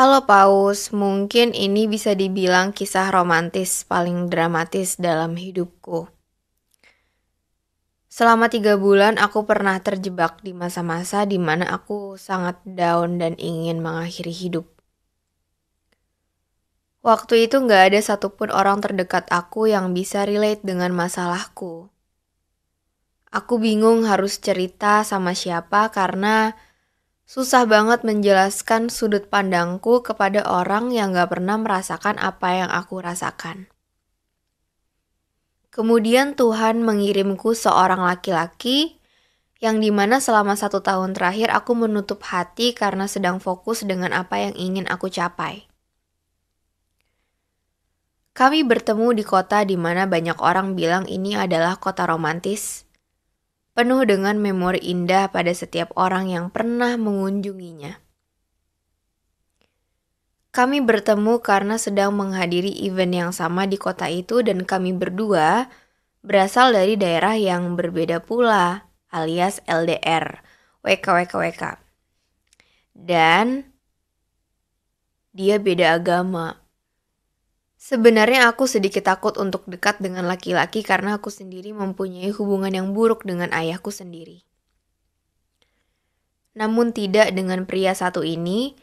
Halo Paus, mungkin ini bisa dibilang kisah romantis paling dramatis dalam hidupku. Selama 3 bulan aku pernah terjebak di masa-masa di mana aku sangat down dan ingin mengakhiri hidup. Waktu itu gak ada satupun orang terdekat aku yang bisa relate dengan masalahku. Aku bingung harus cerita sama siapa karena susah banget menjelaskan sudut pandangku kepada orang yang gak pernah merasakan apa yang aku rasakan. Kemudian Tuhan mengirimku seorang laki-laki yang dimana selama 1 tahun terakhir aku menutup hati karena sedang fokus dengan apa yang ingin aku capai. Kami bertemu di kota di mana banyak orang bilang ini adalah kota romantis, penuh dengan memori indah pada setiap orang yang pernah mengunjunginya. Kami bertemu karena sedang menghadiri event yang sama di kota itu dan kami berdua berasal dari daerah yang berbeda pula, alias LDR, WKWKWK. Dan dia beda agama. Sebenarnya aku sedikit takut untuk dekat dengan laki-laki karena aku sendiri mempunyai hubungan yang buruk dengan ayahku sendiri. Namun tidak dengan pria satu ini.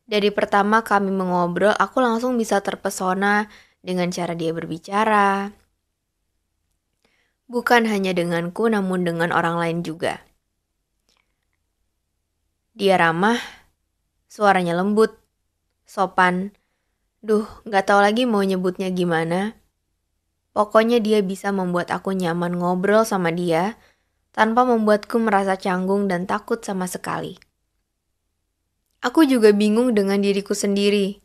Dari pertama kami mengobrol, aku langsung bisa terpesona dengan cara dia berbicara. Bukan hanya denganku, namun dengan orang lain juga. Dia ramah, suaranya lembut, sopan. Gak tahu lagi mau nyebutnya gimana. Pokoknya dia bisa membuat aku nyaman ngobrol sama dia tanpa membuatku merasa canggung dan takut sama sekali. Aku juga bingung dengan diriku sendiri.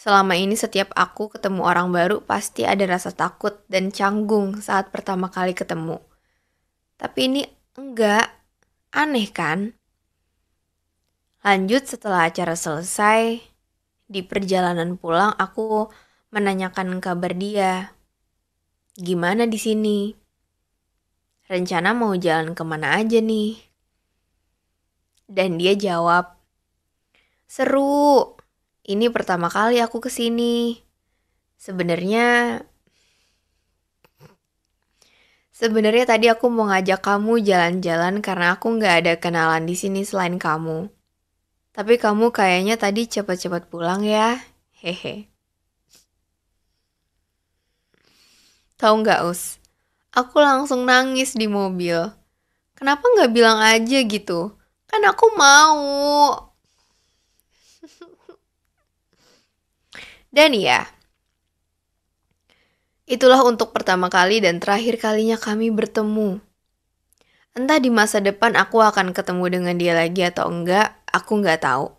Selama ini setiap aku ketemu orang baru pasti ada rasa takut dan canggung saat pertama kali ketemu. Tapi ini enggak, aneh kan? Lanjut setelah acara selesai, di perjalanan pulang aku menanyakan kabar dia. Gimana di sini? Rencana mau jalan kemana aja nih? Dan dia jawab, seru. Ini pertama kali aku kesini. Sebenarnya tadi aku mau ngajak kamu jalan-jalan karena aku nggak ada kenalan di sini selain kamu. Tapi kamu kayaknya tadi cepat-cepat pulang ya. Hehe. Tahu nggak, Us? Aku langsung nangis di mobil. Kenapa nggak bilang aja gitu? Kan aku mau. Dan ya, itulah untuk pertama kali dan terakhir kalinya kami bertemu. Entah di masa depan aku akan ketemu dengan dia lagi atau enggak, aku nggak tahu.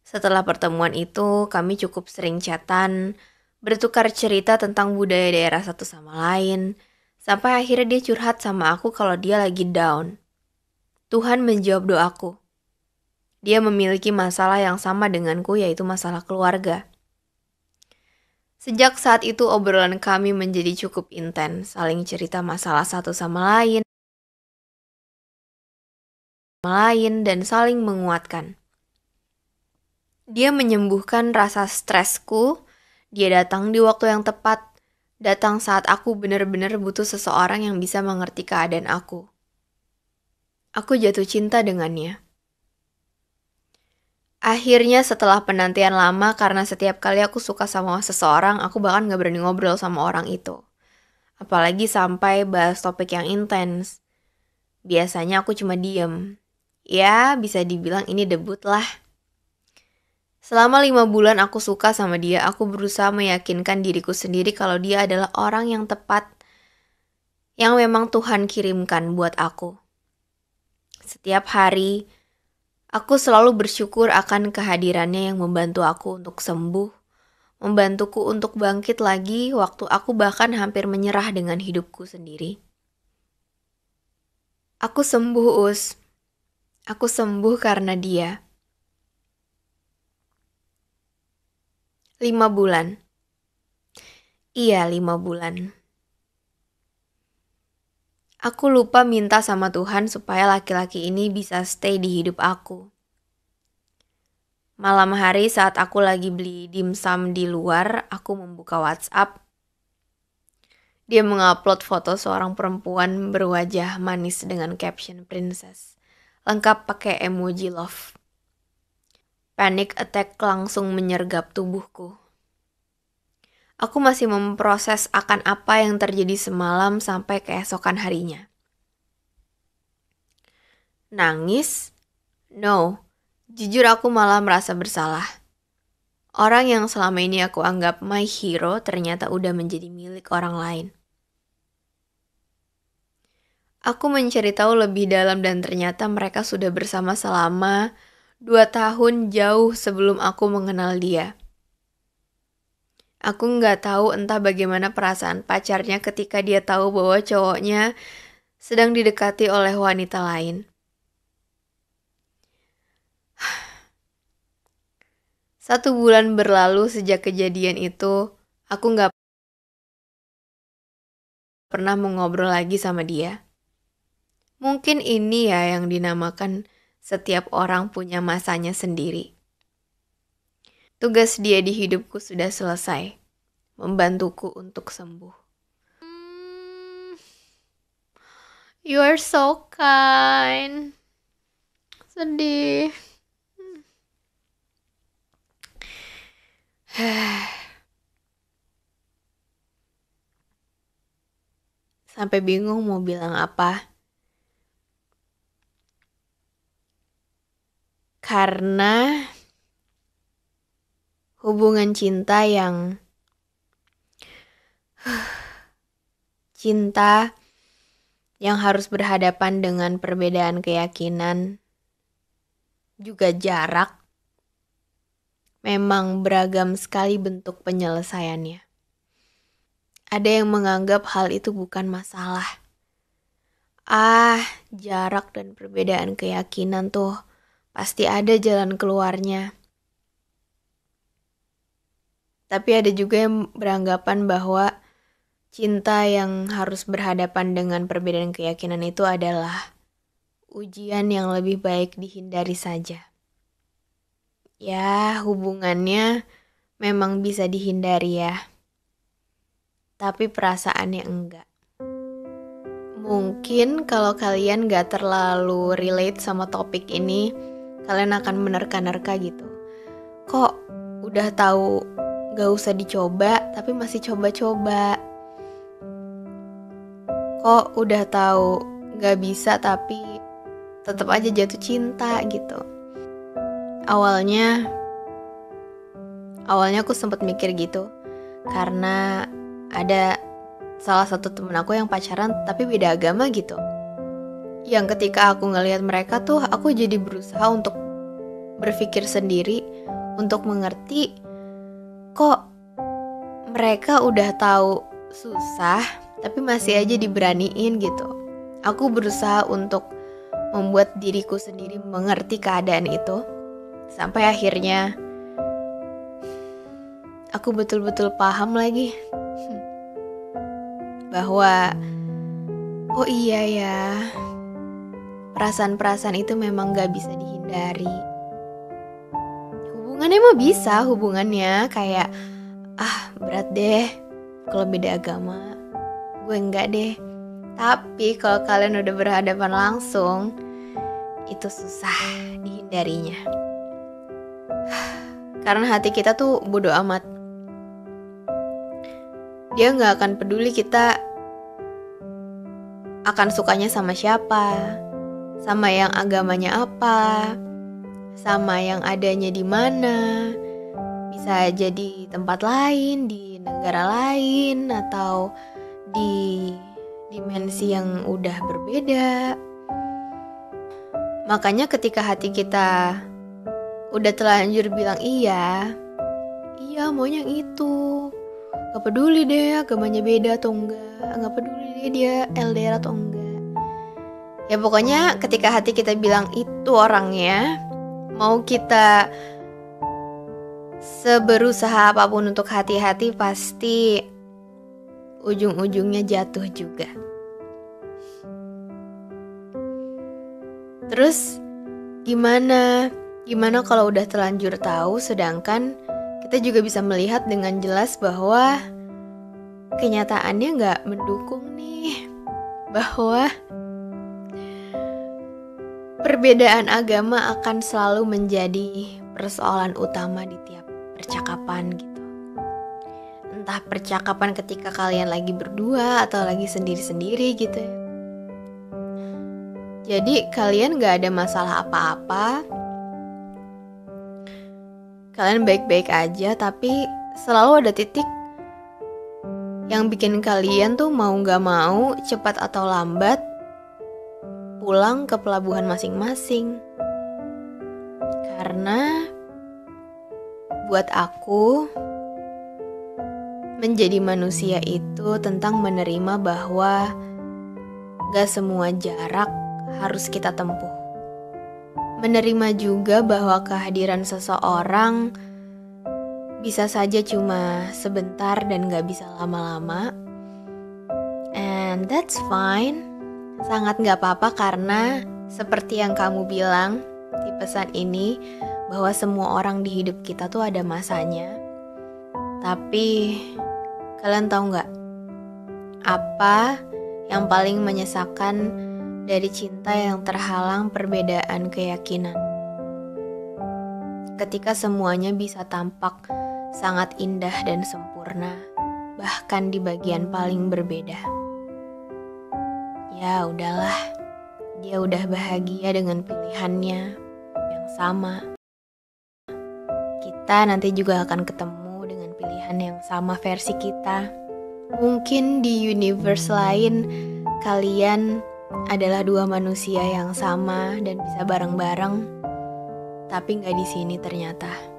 Setelah pertemuan itu, kami cukup sering chatan, bertukar cerita tentang budaya daerah satu sama lain, sampai akhirnya dia curhat sama aku kalau dia lagi down. Tuhan menjawab doaku. Dia memiliki masalah yang sama denganku, yaitu masalah keluarga. Sejak saat itu obrolan kami menjadi cukup intens, saling cerita masalah satu sama lain dan saling menguatkan. Dia menyembuhkan rasa stresku, dia datang di waktu yang tepat, datang saat aku benar-benar butuh seseorang yang bisa mengerti keadaan aku. Aku jatuh cinta dengannya. Akhirnya setelah penantian lama karena setiap kali aku suka sama seseorang, aku bahkan gak berani ngobrol sama orang itu. Apalagi sampai bahas topik yang intens. Biasanya aku cuma diem. Ya, bisa dibilang ini debut lah. Selama 5 bulan aku suka sama dia, aku berusaha meyakinkan diriku sendiri kalau dia adalah orang yang tepat, yang memang Tuhan kirimkan buat aku. Setiap hari, aku selalu bersyukur akan kehadirannya yang membantu aku untuk sembuh, membantuku untuk bangkit lagi waktu aku bahkan hampir menyerah dengan hidupku sendiri. Aku sembuh, Us. Aku sembuh karena dia. 5 bulan. Iya, 5 bulan. Aku lupa minta sama Tuhan supaya laki-laki ini bisa stay di hidup aku. Malam hari saat aku lagi beli dimsum di luar, aku membuka WhatsApp. Dia mengupload foto seorang perempuan berwajah manis dengan caption princess, lengkap pakai emoji love. Panic attack langsung menyergap tubuhku. Aku masih memproses akan apa yang terjadi semalam sampai keesokan harinya. Nangis? No. Jujur aku malah merasa bersalah. Orang yang selama ini aku anggap my hero ternyata udah menjadi milik orang lain. Aku mencari tahu lebih dalam dan ternyata mereka sudah bersama selama 2 tahun jauh sebelum aku mengenal dia. Aku nggak tahu entah bagaimana perasaan pacarnya ketika dia tahu bahwa cowoknya sedang didekati oleh wanita lain. Satu bulan berlalu sejak kejadian itu, aku nggak pernah mengobrol lagi sama dia. Mungkin ini ya yang dinamakan setiap orang punya masanya sendiri. Tugas dia di hidupku sudah selesai, membantuku untuk sembuh. You are so kind. Sedih. Sampai bingung mau bilang apa. Karena hubungan cinta yang harus berhadapan dengan perbedaan keyakinan, juga jarak, memang beragam sekali bentuk penyelesaiannya. Ada yang menganggap hal itu bukan masalah. Jarak dan perbedaan keyakinan tuh pasti ada jalan keluarnya. Tapi ada juga yang beranggapan bahwa cinta yang harus berhadapan dengan perbedaan keyakinan itu adalah ujian yang lebih baik dihindari saja. Ya, hubungannya memang bisa dihindari ya. Tapi perasaannya enggak. Mungkin kalau kalian gak terlalu relate sama topik ini, kalian akan menerka-nerka gitu. Kok udah tahu gak usah dicoba, tapi masih coba-coba. Kok udah tahu gak bisa, tapi tetap aja jatuh cinta gitu. Awalnya aku sempat mikir gitu, karena ada salah satu temen aku yang pacaran tapi beda agama gitu. Yang ketika aku ngelihat mereka tuh, aku jadi berusaha untuk berpikir sendiri, untuk mengerti kok mereka udah tahu susah tapi masih aja diberaniin gitu. Aku berusaha untuk membuat diriku sendiri mengerti keadaan itu, sampai akhirnya aku betul-betul paham lagi bahwa oh iya ya, perasaan-perasaan itu memang gak bisa dihindari. Hubungannya mah bisa, hubungannya kayak berat deh kalau beda agama, gue enggak deh. Tapi kalau kalian udah berhadapan langsung, itu susah dihindarinya. Karena hati kita tuh bodo amat. Dia gak akan peduli kita akan sukanya sama siapa, sama yang agamanya apa, sama yang adanya di mana. Bisa aja di tempat lain, di negara lain, atau di dimensi yang udah berbeda. Makanya ketika hati kita udah terlanjur bilang iya maunya yang itu, gak peduli deh agamanya beda atau enggak, gak peduli deh dia LDR atau enggak. Ya pokoknya ketika hati kita bilang itu orangnya, mau kita seberusaha apapun untuk hati-hati, pasti ujung-ujungnya jatuh juga. Terus gimana Gimana kalau udah terlanjur tahu, sedangkan kita juga bisa melihat dengan jelas bahwa kenyataannya nggak mendukung nih, bahwa perbedaan agama akan selalu menjadi persoalan utama di tiap percakapan gitu. Entah percakapan ketika kalian lagi berdua atau lagi sendiri-sendiri gitu ya. Jadi kalian gak ada masalah apa-apa, kalian baik-baik aja, tapi selalu ada titik yang bikin kalian tuh mau gak mau, cepat atau lambat, pulang ke pelabuhan masing-masing. Karena buat aku, menjadi manusia itu tentang menerima bahwa gak semua jarak harus kita tempuh. Menerima juga bahwa kehadiran seseorang bisa saja cuma sebentar dan gak bisa lama-lama. And that's fine. Sangat gak apa-apa karena seperti yang kamu bilang di pesan ini, bahwa semua orang di hidup kita tuh ada masanya. Tapi kalian tahu gak apa yang paling menyesakan dari cinta yang terhalang perbedaan keyakinan? Ketika semuanya bisa tampak sangat indah dan sempurna, bahkan di bagian paling berbeda. Ya udahlah, dia udah bahagia dengan pilihannya yang sama. Kita nanti juga akan ketemu dengan pilihan yang sama versi kita. Mungkin di universe lain kalian adalah dua manusia yang sama dan bisa bareng-bareng, tapi nggak di sini ternyata.